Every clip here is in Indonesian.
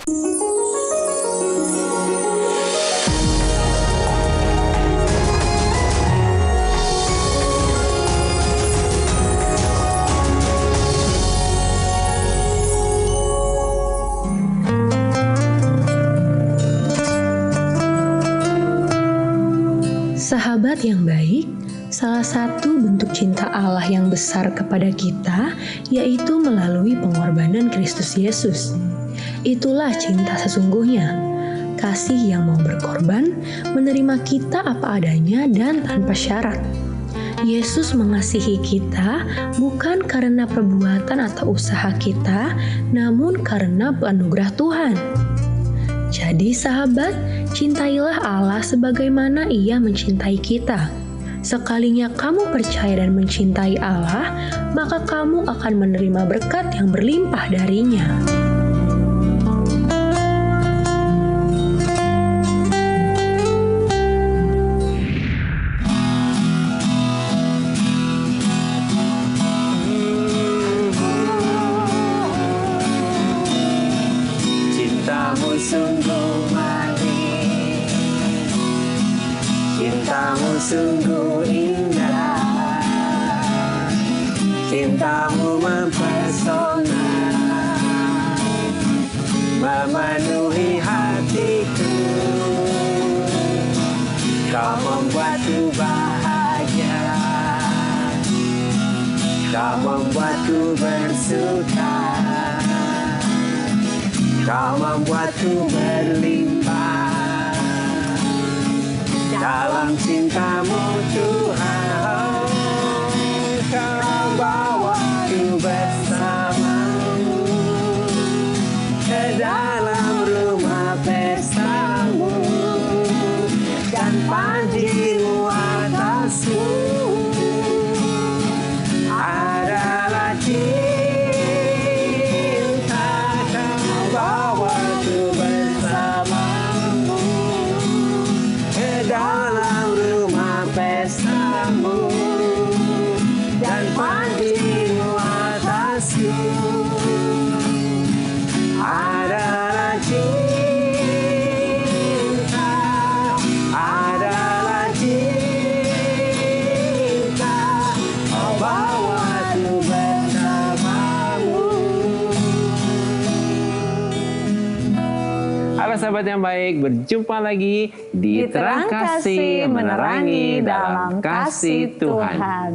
Sahabat yang baik, salah satu bentuk cinta Allah yang besar kepada kita yaitu melalui pengorbanan Kristus Yesus. Itulah cinta sesungguhnya, kasih yang mau berkorban, menerima kita apa adanya dan tanpa syarat. Yesus mengasihi kita bukan karena perbuatan atau usaha kita, namun karena anugerah Tuhan. Jadi sahabat, cintailah Allah sebagaimana Ia mencintai kita. Sekalinya kamu percaya dan mencintai Allah, maka kamu akan menerima berkat yang berlimpah darinya. Sungguh manis, cintamu sungguh indah, cintamu mempesona, memenuhi hatiku, kau membuatku bahagia, kau membuatku bersuka, kau membuatku berlimpah dalam cintamu Tuhan. Kau bawaku bersamamu ke dalam rumah pestamu dan panjimu atasku adalah cinta. Sahabat yang baik, berjumpa lagi di Terang Kasih Menerangi dalam Kasih Tuhan.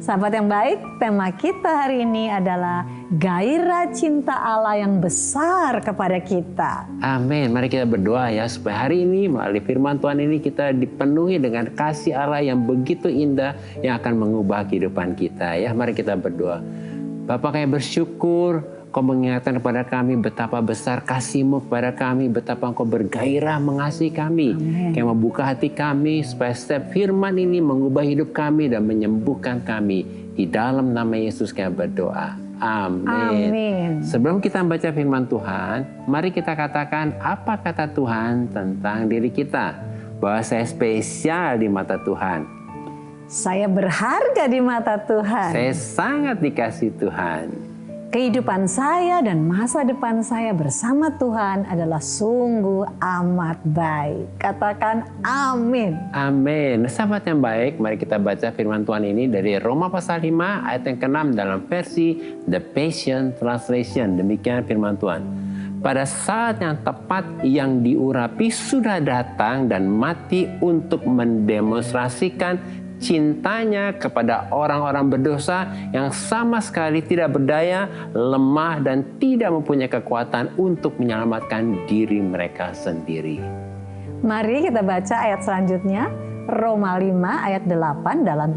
Sahabat yang baik, tema kita hari ini adalah gairah cinta Allah yang besar kepada kita. Amin. Mari kita berdoa ya, supaya hari ini melalui firman Tuhan ini kita dipenuhi dengan kasih Allah yang begitu indah yang akan mengubah kehidupan kita ya. Mari kita berdoa. Bapa, kami bersyukur Kau mengingatkan kepada kami betapa besar kasih-Mu kepada kami, betapa Engkau bergairah mengasihi kami. Kau membuka hati kami supaya setiap firman ini mengubah hidup kami dan menyembuhkan kami. Di dalam nama Yesus kami berdoa. Amin. Amin. Sebelum kita membaca firman Tuhan, mari kita katakan apa kata Tuhan tentang diri kita. Bahwa saya spesial di mata Tuhan. Saya berharga di mata Tuhan. Saya sangat dikasihi Tuhan. Kehidupan saya dan masa depan saya bersama Tuhan adalah sungguh amat baik. Katakan amin. Amin. Sahabat yang baik, mari kita baca firman Tuhan ini dari Roma pasal 5 ayat yang ke-6 dalam versi The Passion Translation. Demikian firman Tuhan. Pada saat yang tepat yang diurapi sudah datang dan mati untuk mendemonstrasikan cintanya kepada orang-orang berdosa yang sama sekali tidak berdaya, lemah, dan tidak mempunyai kekuatan untuk menyelamatkan diri mereka sendiri. Mari kita baca ayat selanjutnya, Roma 5 ayat 8 dalam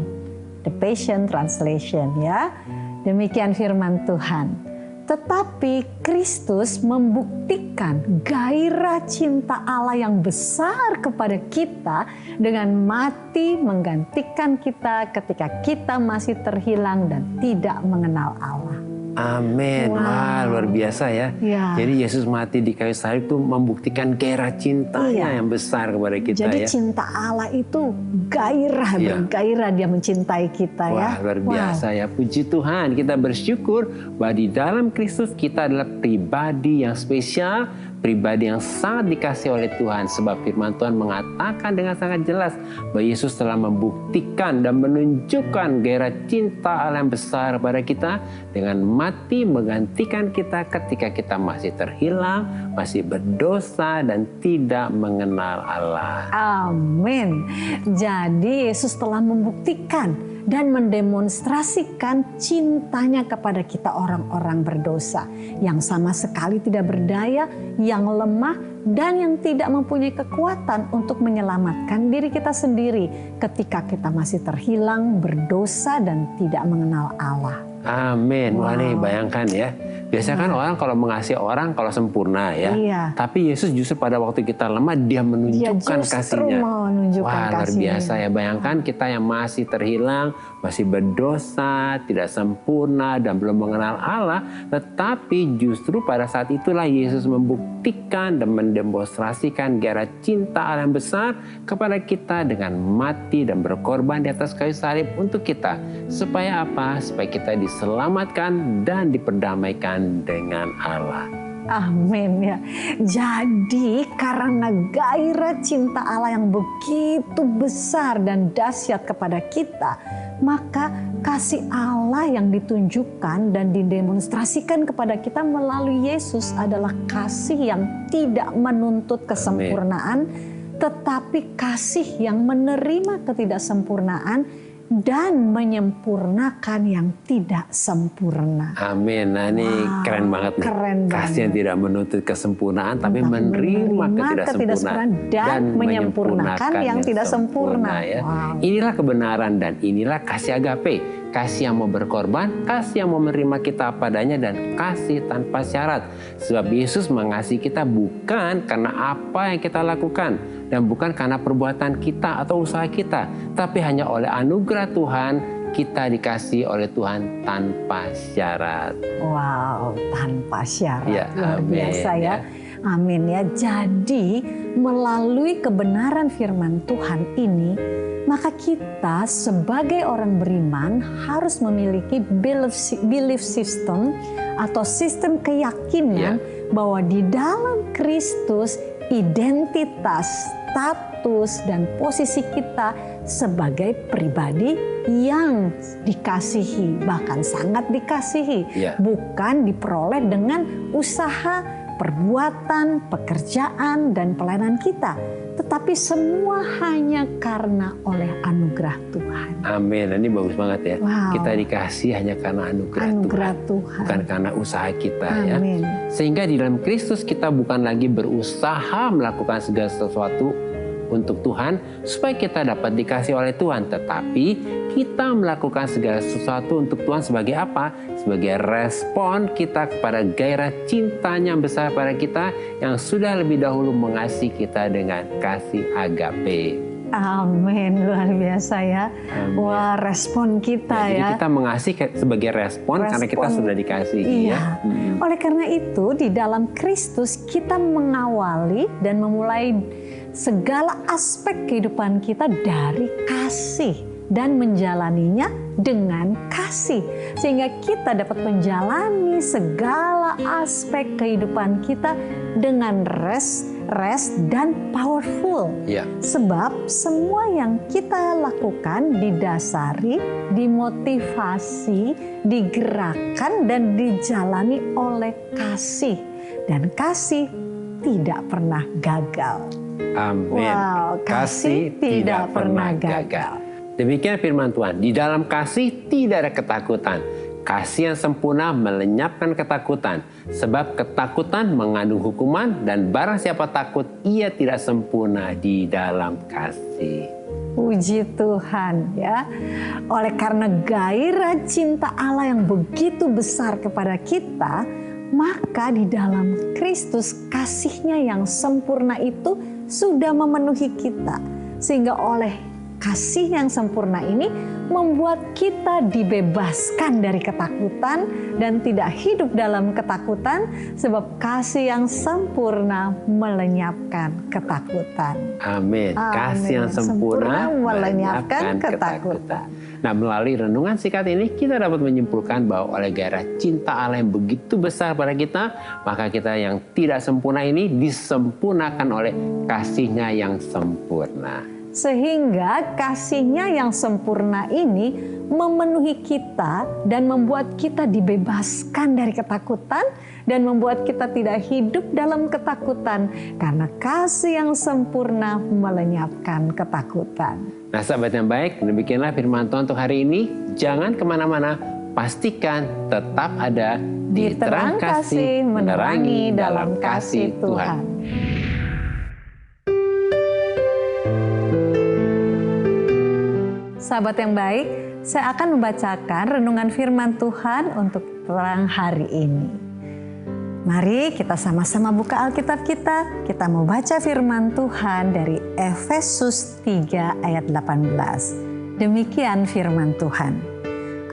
The Passion Translation ya. Demikian firman Tuhan. Tetapi Kristus membuktikan gairah cinta Allah yang besar kepada kita dengan mati menggantikan kita ketika kita masih terhilang dan tidak mengenal Allah. Amin. Wow. Wah, luar biasa ya. Jadi Yesus mati di kayu salib itu membuktikan gairah cintanya yang besar kepada kita. Jadi ya. cinta Allah itu gairah, bergairah dia mencintai kita. Wah, luar biasa ya. Puji Tuhan, kita bersyukur bahwa di dalam Kristus kita adalah pribadi yang spesial, pribadi yang sangat dikasihi oleh Tuhan. Sebab firman Tuhan mengatakan dengan sangat jelas bahwa Yesus telah membuktikan dan menunjukkan gairah cinta Allah yang besar pada kita dengan mati menggantikan kita ketika kita masih terhilang, masih berdosa dan tidak mengenal Allah. Amin. Jadi Yesus telah membuktikan dan mendemonstrasikan cintanya kepada kita orang-orang berdosa yang sama sekali tidak berdaya, yang lemah, dan yang tidak mempunyai kekuatan untuk menyelamatkan diri kita sendiri ketika kita masih terhilang, berdosa, dan tidak mengenal Allah. Amin. Wow. Wah nih bayangkan ya. Biasanya kan orang kalau mengasihi orang kalau sempurna ya. Iya. Tapi Yesus justru pada waktu kita lemah dia menunjukkan kasihnya. Wah luar biasa ya. Bayangkan kita yang masih terhilang, masih berdosa, tidak sempurna dan belum mengenal Allah. Tetapi justru pada saat itulah Yesus membuktikan dan mendemonstrasikan gairah cinta Allah yang besar kepada kita dengan mati dan berkorban di atas kayu salib untuk kita. Supaya apa? Supaya kita diselamatkan dan diperdamaikan dengan Allah. Amin ya. Jadi karena gairah cinta Allah yang begitu besar dan dahsyat kepada kita, maka kasih Allah yang ditunjukkan dan didemonstrasikan kepada kita melalui Yesus adalah kasih yang tidak menuntut kesempurnaan, tetapi kasih yang menerima ketidaksempurnaan dan menyempurnakan yang tidak sempurna. Amin. Nah ini keren banget nih. Keren kasih yang tidak menuntut kesempurnaan, tapi menerima ketidaksempurnaan dan menyempurnakan yang tidak sempurna. Ya. Wow. Inilah kebenaran dan inilah kasih agape. Kasih yang mau berkorban, kasih yang mau menerima kita apa adanya, dan kasih tanpa syarat. Sebab Yesus mengasihi kita bukan karena apa yang kita lakukan dan bukan karena perbuatan kita atau usaha kita, tapi hanya oleh anugerah Tuhan kita dikasih oleh Tuhan tanpa syarat. Wow, tanpa syarat. Ya, luar biasa ya. Ya. Amin ya. Jadi melalui kebenaran firman Tuhan ini, maka kita sebagai orang beriman harus memiliki belief system atau sistem keyakinan bahwa di dalam Kristus identitas, status, dan posisi kita sebagai pribadi yang dikasihi, bahkan sangat dikasihi, bukan diperoleh dengan usaha, perbuatan, pekerjaan, dan pelayanan kita, tetapi semua hanya karena oleh anugerah Tuhan. Amin. Ini bagus banget ya. Wow. Kita dikasih hanya karena anugerah Tuhan, bukan karena usaha kita. Amin. Ya. Sehingga di dalam Kristus kita bukan lagi berusaha melakukan segala sesuatu untuk Tuhan supaya kita dapat dikasih oleh Tuhan, tetapi kita melakukan segala sesuatu untuk Tuhan sebagai apa? Sebagai respon kita kepada gairah cintanya yang besar pada kita yang sudah lebih dahulu mengasihi kita dengan kasih agape. Amin, luar biasa ya. Amin. Wah, respon kita Jadi ya. kita mengasihi sebagai respon karena kita sudah dikasihi. Iya. Oleh karena itu di dalam Kristus kita mengawali dan memulai segala aspek kehidupan kita dari kasih dan menjalaninya dengan kasih, sehingga kita dapat menjalani segala aspek kehidupan kita dengan rest dan powerful. Sebab semua yang kita lakukan didasari, dimotivasi, digerakkan dan dijalani oleh kasih, dan kasih tidak pernah gagal. Amin. Wow, kasih tidak pernah gagal. Demikian firman Tuhan. Di dalam kasih tidak ada ketakutan. Kasih yang sempurna melenyapkan ketakutan. Sebab ketakutan mengandung hukuman, dan barang siapa takut, ia tidak sempurna di dalam kasih. Puji Tuhan ya. Oleh karena gairah cinta Allah yang begitu besar kepada kita, maka di dalam Kristus kasih-Nya yang sempurna itu sudah memenuhi kita. Sehingga oleh kasih yang sempurna ini membuat kita dibebaskan dari ketakutan dan tidak hidup dalam ketakutan, sebab kasih yang sempurna melenyapkan ketakutan. Amin. Kasih yang sempurna melenyapkan ketakutan. Nah, melalui renungan singkat ini kita dapat menyimpulkan bahwa oleh gairah cinta Allah yang begitu besar pada kita, maka kita yang tidak sempurna ini disempurnakan oleh kasih-Nya yang sempurna. Sehingga kasih-Nya yang sempurna ini memenuhi kita dan membuat kita dibebaskan dari ketakutan dan membuat kita tidak hidup dalam ketakutan karena kasih yang sempurna melenyapkan ketakutan. Nah, sahabat yang baik, demikianlah firman Tuhan untuk hari ini. Jangan kemana-mana, pastikan tetap ada di terang kasih menerangi dalam kasih Tuhan. Sahabat yang baik, saya akan membacakan renungan firman Tuhan untuk terang hari ini. Mari kita sama-sama buka Alkitab kita. Kita mau baca firman Tuhan dari Efesus 3 ayat 18. Demikian firman Tuhan.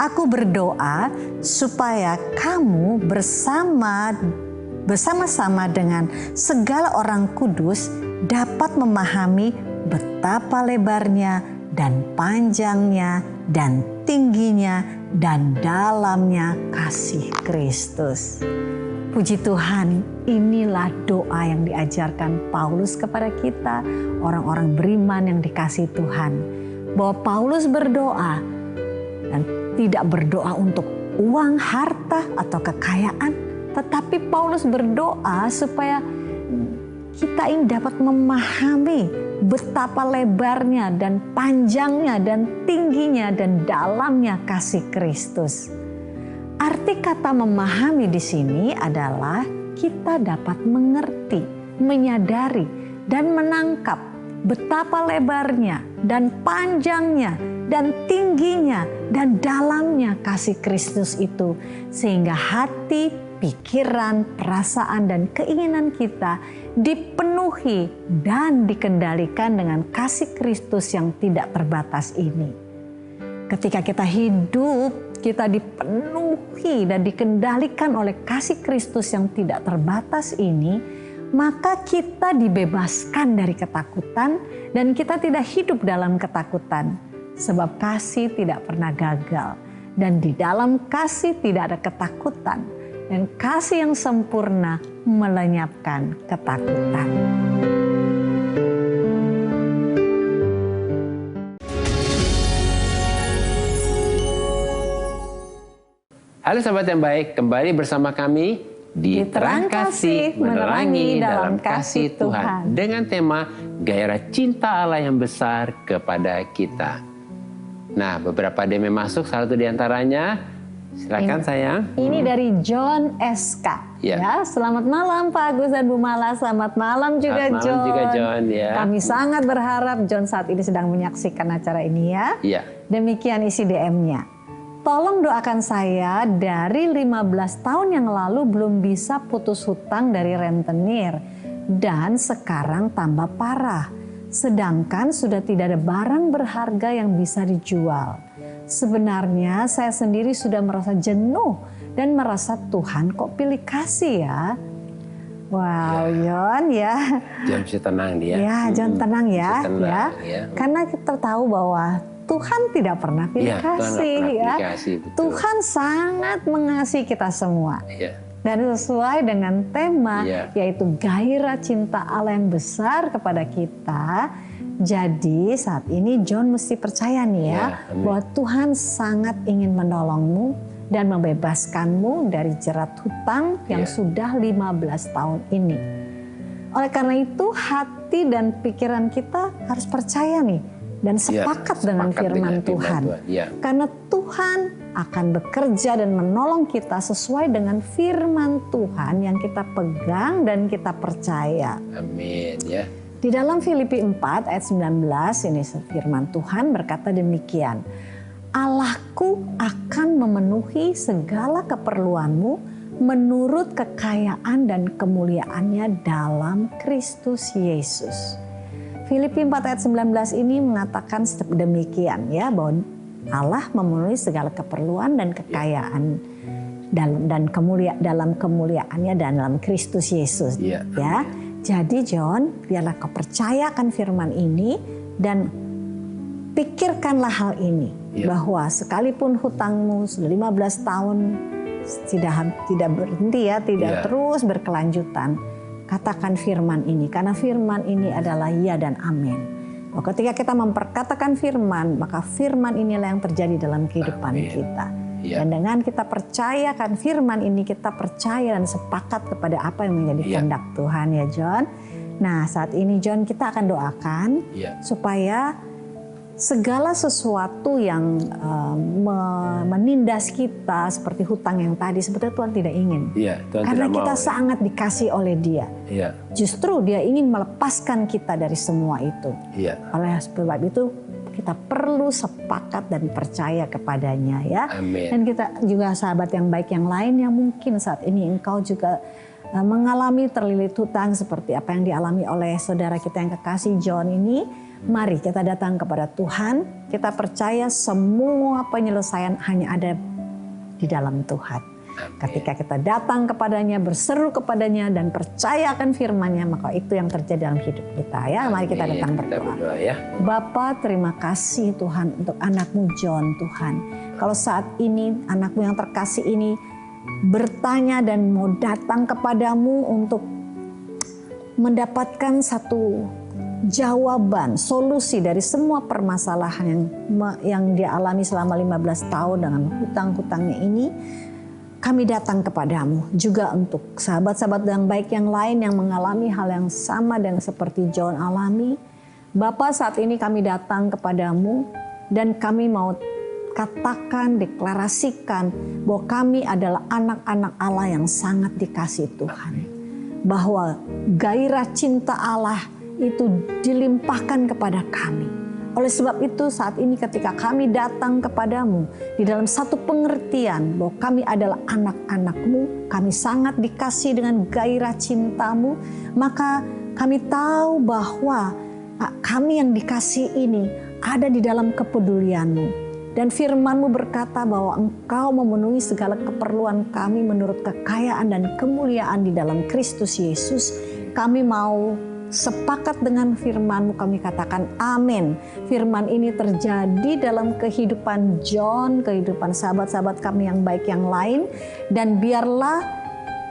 Aku berdoa supaya kamu bersama-sama dengan segala orang kudus dapat memahami betapa lebarnya dan panjangnya dan tingginya dan dalamnya kasih Kristus. Puji Tuhan, inilah doa yang diajarkan Paulus kepada kita, orang-orang beriman yang dikasihi Tuhan. Bahwa Paulus berdoa dan tidak berdoa untuk uang, harta, atau kekayaan. Tetapi Paulus berdoa supaya kita ini dapat memahami betapa lebarnya dan panjangnya dan tingginya dan dalamnya kasih Kristus. Arti kata memahami di sini adalah kita dapat mengerti, menyadari, dan menangkap betapa lebarnya dan panjangnya dan tingginya dan dalamnya kasih Kristus itu. Sehingga hati, pikiran, perasaan, dan keinginan kita dipenuhi dan dikendalikan dengan kasih Kristus yang tidak terbatas ini. Ketika kita hidup, kita dipenuhi dan dikendalikan oleh kasih Kristus yang tidak terbatas ini, maka kita dibebaskan dari ketakutan dan kita tidak hidup dalam ketakutan. Sebab kasih tidak pernah gagal dan di dalam kasih tidak ada ketakutan. Dan kasih yang sempurna melenyapkan ketakutan. Halo sahabat yang baik, kembali bersama kami di Terang Kasih Menerangi dalam Kasih Tuhan. Dengan tema gairah cinta Allah yang besar kepada kita. Nah, beberapa DM masuk, salah satu diantaranya, silakan sayang. Ini dari John SK. Ya, selamat malam Pak Agus dan Bu Mala. Selamat malam juga Selamat John. malam juga John ya. Kami sangat berharap John saat ini sedang menyaksikan acara ini ya. Iya. Demikian isi DM-nya. Tolong doakan saya, dari 15 tahun yang lalu belum bisa putus hutang dari rentenir. Dan sekarang tambah parah. Sedangkan sudah tidak ada barang berharga yang bisa dijual. Sebenarnya saya sendiri sudah merasa jenuh dan merasa Tuhan kok pilih kasih ya. Wow, John ya. John bisa tenang dia. Ya, John tenang ya. Tenang, ya. Karena kita tahu bahwa Tuhan tidak pernah pilih kasih ya. Tuhan sangat mengasihi kita semua. Ya. Dan sesuai dengan tema yaitu gairah cinta Allah yang besar kepada kita. Jadi saat ini John mesti percaya nih ya, bahwa Tuhan sangat ingin menolongmu dan membebaskanmu dari jerat hutang yang sudah 15 tahun ini. Oleh karena itu hati dan pikiran kita harus percaya nih dan sepakat dengan firman Tuhan. Karena Tuhan akan bekerja dan menolong kita sesuai dengan firman Tuhan yang kita pegang dan kita percaya. Amin ya. Di dalam Filipi 4 ayat 19 ini firman Tuhan berkata demikian. Allahku akan memenuhi segala keperluanmu menurut kekayaan dan kemuliaannya dalam Kristus Yesus. Filipi 4 ayat 19 ini mengatakan demikian ya, bahwa Allah memenuhi segala keperluan dan kekayaan dalam kemuliaannya dan dalam Kristus Yesus. Ya. Jadi John, biarlah kau percayakan firman ini dan pikirkanlah hal ini bahwa sekalipun hutangmu sudah 15 tahun tidak berhenti ya, tidak terus berkelanjutan, katakan firman ini, karena firman ini adalah ya dan amin. Bahwa ketika kita memperkatakan firman, maka firman inilah yang terjadi dalam kehidupan kita. Dan dengan kita percayakan firman ini, kita percaya dan sepakat kepada apa yang menjadi kehendak Tuhan ya John. Nah saat ini John, kita akan doakan supaya segala sesuatu yang menindas kita seperti hutang yang tadi, sebetulnya Tuhan tidak ingin. Tuhan karena tidak kita mau, sangat dikasih oleh Dia. Justru Dia ingin melepaskan kita dari semua itu. Oleh sebab itu kita perlu sepakat dan percaya kepadanya ya. Amin. Dan kita juga sahabat yang baik yang lain yang mungkin saat ini engkau juga mengalami terlilit hutang seperti apa yang dialami oleh saudara kita yang kekasih John ini. Mari kita datang kepada Tuhan, kita percaya semua penyelesaian hanya ada di dalam Tuhan. Ketika kita datang kepadanya, berseru kepadanya dan percayakan firman-Nya, maka itu yang terjadi dalam hidup kita ya. Mari kita datang berdoa. Bapa, terima kasih Tuhan untuk anakmu John Tuhan. Kalau saat ini anakmu yang terkasih ini bertanya dan mau datang kepadamu untuk mendapatkan satu jawaban, solusi dari semua permasalahan yang dia alami selama 15 tahun dengan hutang-hutangnya ini, kami datang kepadamu. Juga untuk sahabat-sahabat yang baik yang lain yang mengalami hal yang sama dan seperti John alami. Bapa, saat ini kami datang kepadamu dan kami mau katakan, deklarasikan bahwa kami adalah anak-anak Allah yang sangat dikasihi Tuhan. Bahwa gairah cinta Allah itu dilimpahkan kepada kami. Oleh sebab itu saat ini ketika kami datang kepadamu di dalam satu pengertian bahwa kami adalah anak-anakmu, kami sangat dikasihi dengan gairah cintamu, maka kami tahu bahwa kami yang dikasihi ini ada di dalam kepedulianmu. Dan firman-Mu berkata bahwa Engkau memenuhi segala keperluan kami menurut kekayaan dan kemuliaan di dalam Kristus Yesus. Kami mau sepakat dengan firman-Mu, kami katakan amin. Firman ini terjadi dalam kehidupan John, kehidupan sahabat-sahabat kami yang baik yang lain. Dan biarlah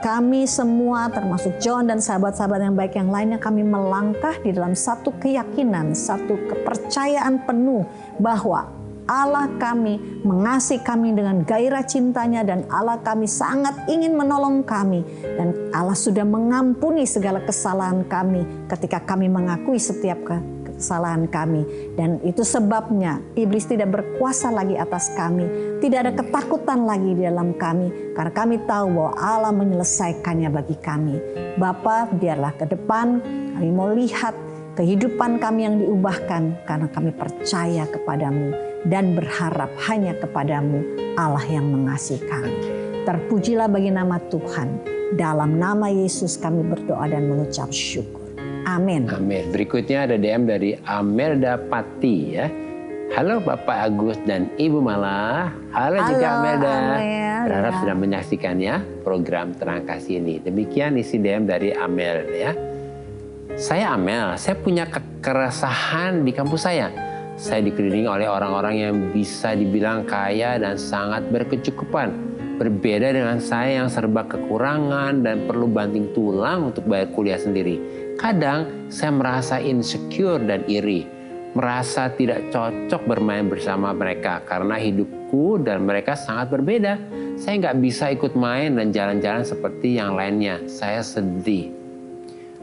kami semua termasuk John dan sahabat-sahabat yang baik yang lainnya, kami melangkah di dalam satu keyakinan, satu kepercayaan penuh bahwa Allah kami mengasihi kami dengan gairah cintanya dan Allah kami sangat ingin menolong kami. Dan Allah sudah mengampuni segala kesalahan kami ketika kami mengakui setiap kesalahan kami. Dan itu sebabnya iblis tidak berkuasa lagi atas kami. Tidak ada ketakutan lagi di dalam kami. Karena kami tahu bahwa Allah menyelesaikannya bagi kami. Bapa, biarlah ke depan kami mau lihat kehidupan kami yang diubahkan karena kami percaya kepadamu dan berharap hanya kepadamu, Allah yang mengasihi kami. Terpujilah bagi nama Tuhan. Dalam nama Yesus kami berdoa dan mengucap syukur. Amin. Amin. Berikutnya ada DM dari Amelda Pati ya. Halo Bapak Agus dan Ibu Mala. Halo juga Amelda. Berharap sudah menyaksikan ya program Terang Kasih ini. Demikian isi DM dari Amel ya. Saya Amel, saya punya keresahan di kampus saya. Saya dikelilingi oleh orang-orang yang bisa dibilang kaya dan sangat berkecukupan. Berbeda dengan saya yang serba kekurangan dan perlu banting tulang untuk bayar kuliah sendiri. Kadang saya merasa insecure dan iri. Merasa tidak cocok bermain bersama mereka karena hidupku dan mereka sangat berbeda. Saya nggak bisa ikut main dan jalan-jalan seperti yang lainnya. Saya sedih.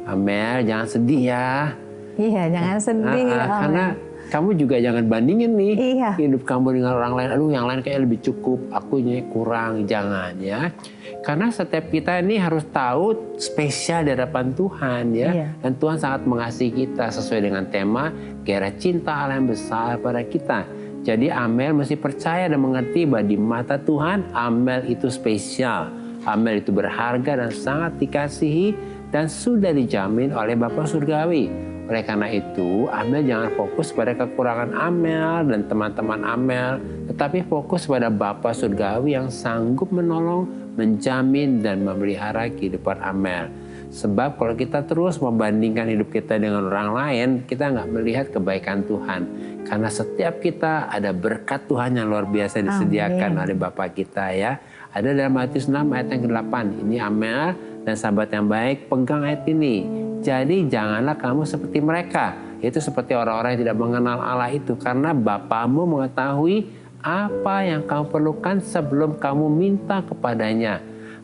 Amel, jangan sedih ya. Iya, jangan sedih. Karena kamu juga jangan bandingin nih hidup kamu dengan orang lain. Aduh, yang lain kayak lebih cukup, akunya kurang. Jangan ya. Karena setiap kita ini harus tahu spesial di hadapan Tuhan ya. Dan Tuhan sangat mengasihi kita sesuai dengan tema gairah cinta Allah yang besar pada kita. Jadi Amel mesti percaya dan mengerti bahwa di mata Tuhan Amel itu spesial. Amel itu berharga dan sangat dikasihi dan sudah dijamin oleh Bapa Surgawi. Oleh karena itu, Amel jangan fokus pada kekurangan Amel dan teman-teman Amel, tetapi fokus pada Bapa Surgawi yang sanggup menolong, menjamin, dan memelihara kehidupan Amel. Sebab kalau kita terus membandingkan hidup kita dengan orang lain, kita nggak melihat kebaikan Tuhan. Karena setiap kita ada berkat Tuhan yang luar biasa disediakan oleh Bapa kita ya. Ada dalam Matius 6 ayat yang ke-8. Ini Amel dan sahabat yang baik, pegang ayat ini. Jadi janganlah kamu seperti mereka. Itu seperti orang-orang yang tidak mengenal Allah itu. Karena Bapamu mengetahui apa yang kamu perlukan sebelum kamu minta kepadanya.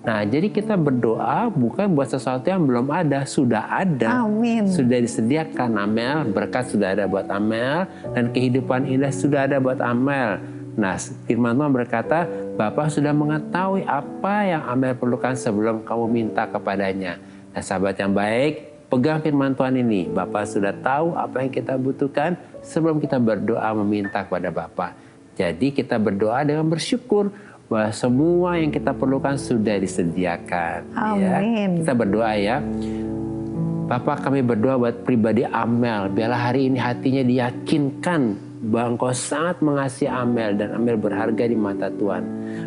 Nah, jadi kita berdoa bukan buat sesuatu yang belum ada, sudah ada. Amin. Sudah disediakan Amel, berkat sudah ada buat Amel, dan kehidupan indah sudah ada buat Amel. Nah, firman Tuhan berkata, Bapa sudah mengetahui apa yang Amel perlukan sebelum kamu minta kepadanya. Nah, sahabat yang baik, pegang firman Tuhan ini. Bapa sudah tahu apa yang kita butuhkan sebelum kita berdoa meminta kepada Bapa. Jadi kita berdoa dengan bersyukur bahwa semua yang kita perlukan sudah disediakan. Amin. Ya. Kita berdoa ya. Bapa, kami berdoa buat pribadi Amel. Biarlah hari ini hatinya diyakinkan bahwa Engkau sangat mengasihi Amel dan Amel berharga di mata Tuhan.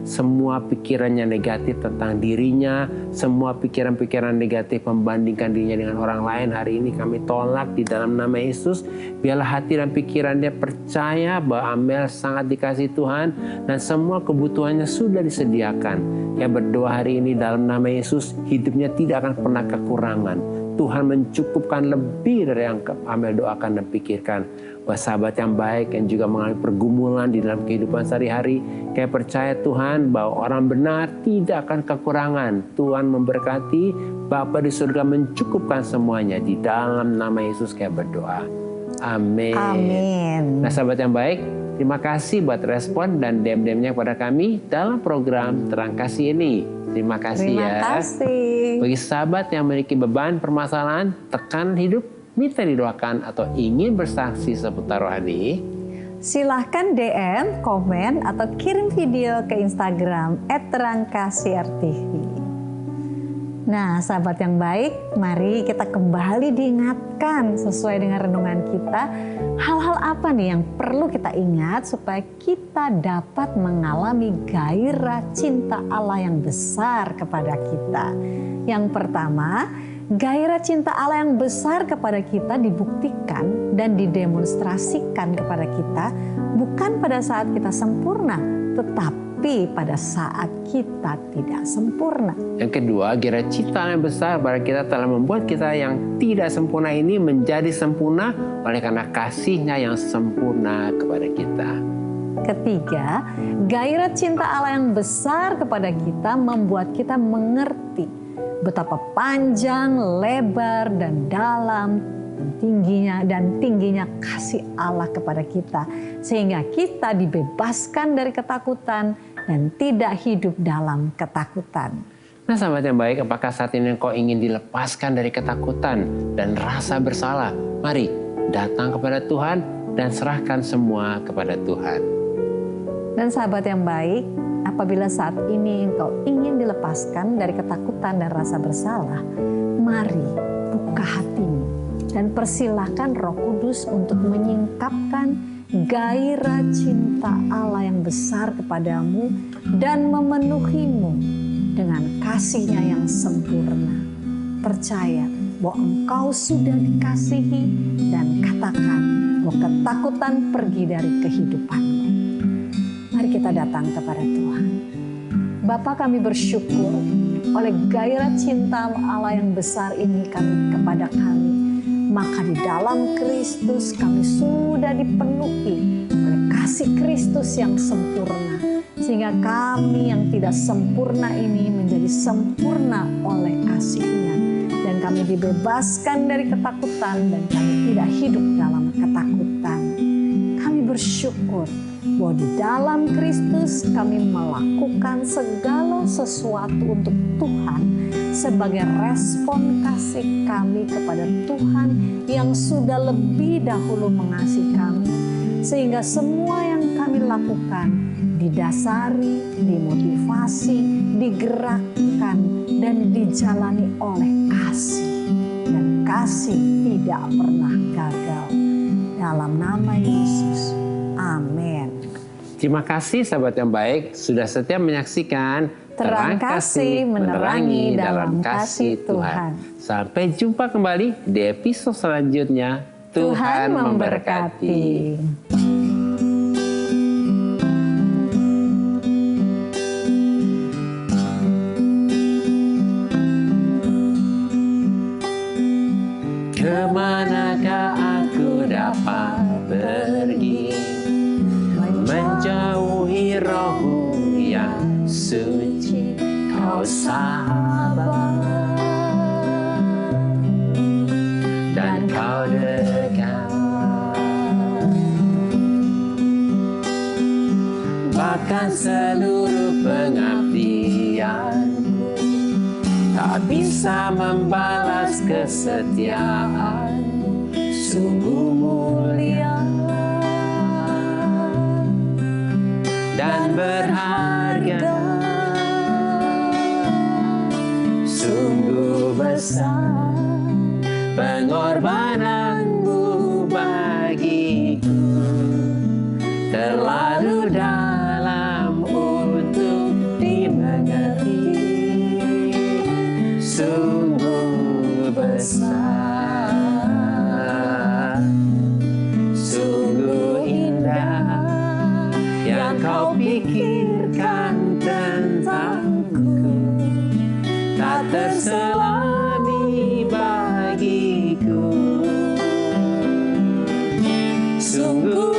Semua pikirannya negatif tentang dirinya, semua pikiran-pikiran negatif membandingkan dirinya dengan orang lain, hari ini kami tolak di dalam nama Yesus. Biarlah hati dan pikirannya percaya bahwa Amel sangat dikasihi Tuhan dan semua kebutuhannya sudah disediakan. Ya, berdoa hari ini dalam nama Yesus, hidupnya tidak akan pernah kekurangan. Tuhan mencukupkan lebih dari yang Amel doakan dan pikirkan. Buat sahabat yang baik yang juga mengalami pergumulan di dalam kehidupan sehari-hari, kayak percaya Tuhan bahwa orang benar tidak akan kekurangan. Tuhan memberkati, Bapa di surga mencukupkan semuanya. Di dalam nama Yesus kayak berdoa. Amin. Amin. Nah, sahabat yang baik, terima kasih buat respon dan DM-DM-nya kepada kami dalam program Terang Kasih ini. Terima kasih ya. Terima kasih. Bagi sahabat yang memiliki beban, permasalahan, tekanan hidup, minta didoakan atau ingin bersaksi seputar rohani, silahkan DM, komen, atau kirim video ke Instagram @terangkasih_rtv. Nah, sahabat yang baik, mari kita kembali diingatkan sesuai dengan renungan kita, hal-hal apa nih yang perlu kita ingat supaya kita dapat mengalami gairah cinta Allah yang besar kepada kita. Yang pertama, gairah cinta Allah yang besar kepada kita dibuktikan dan didemonstrasikan kepada kita bukan pada saat kita sempurna, tetapi pada saat kita tidak sempurna. Yang kedua, gairah cinta yang besar pada kita telah membuat kita yang tidak sempurna ini menjadi sempurna oleh karena kasih-Nya yang sempurna kepada kita. Ketiga, gairah cinta Allah yang besar kepada kita membuat kita mengerti betapa panjang, lebar, dan dalam dan tingginya kasih Allah kepada kita, sehingga kita dibebaskan dari ketakutan dan tidak hidup dalam ketakutan. Nah, sahabat yang baik, apakah saat ini engkau ingin dilepaskan dari ketakutan dan rasa bersalah? Mari datang kepada Tuhan dan serahkan semua kepada Tuhan. Dan sahabat yang baik, apabila saat ini engkau ingin dilepaskan dari ketakutan dan rasa bersalah, mari buka hatimu dan persilahkan Roh Kudus untuk menyingkapkan gairah cinta Allah yang besar kepadamu dan memenuhimu dengan kasih-Nya yang sempurna. Percaya bahwa engkau sudah dikasihi dan katakan bahwa ketakutan pergi dari kehidupanmu. Mari kita datang kepada Tuhan. Bapa, kami bersyukur oleh gairah cinta Allah yang besar ini kepada kami. Maka di dalam Kristus kami sudah dipenuhi oleh kasih Kristus yang sempurna. Sehingga kami yang tidak sempurna ini menjadi sempurna oleh kasih-Nya. Dan kami dibebaskan dari ketakutan dan kami tidak hidup dalam ketakutan. Kami bersyukur bahwa di dalam Kristus kami melakukan segala sesuatu untuk Tuhan sebagai respon kasih kami kepada Tuhan yang sudah lebih dahulu mengasihi kami, sehingga semua yang kami lakukan didasari, dimotivasi, digerakkan, dan dijalani oleh kasih. Dan kasih tidak pernah gagal. Dalam nama Yesus, amin. Terima kasih sahabat yang baik sudah setia menyaksikan Terang kasih menerangi dalam kasih Tuhan. Sampai jumpa kembali di episode selanjutnya. Tuhan memberkati. Kemanakah aku dapat pergi, menjauhi rohmu yang suci, kau sahabat dan kau dekat. Bahkan seluruh pengabdianku tak bisa membalas kesetiaanmu, sungguh mulia dan berharga, sungguh besar pengorbananmu bagiku, terlalu dalam untuk dimengerti, sungguh besar, sungguh indah yang kau pikirkan tentangku, tak terselami bagiku, sungguh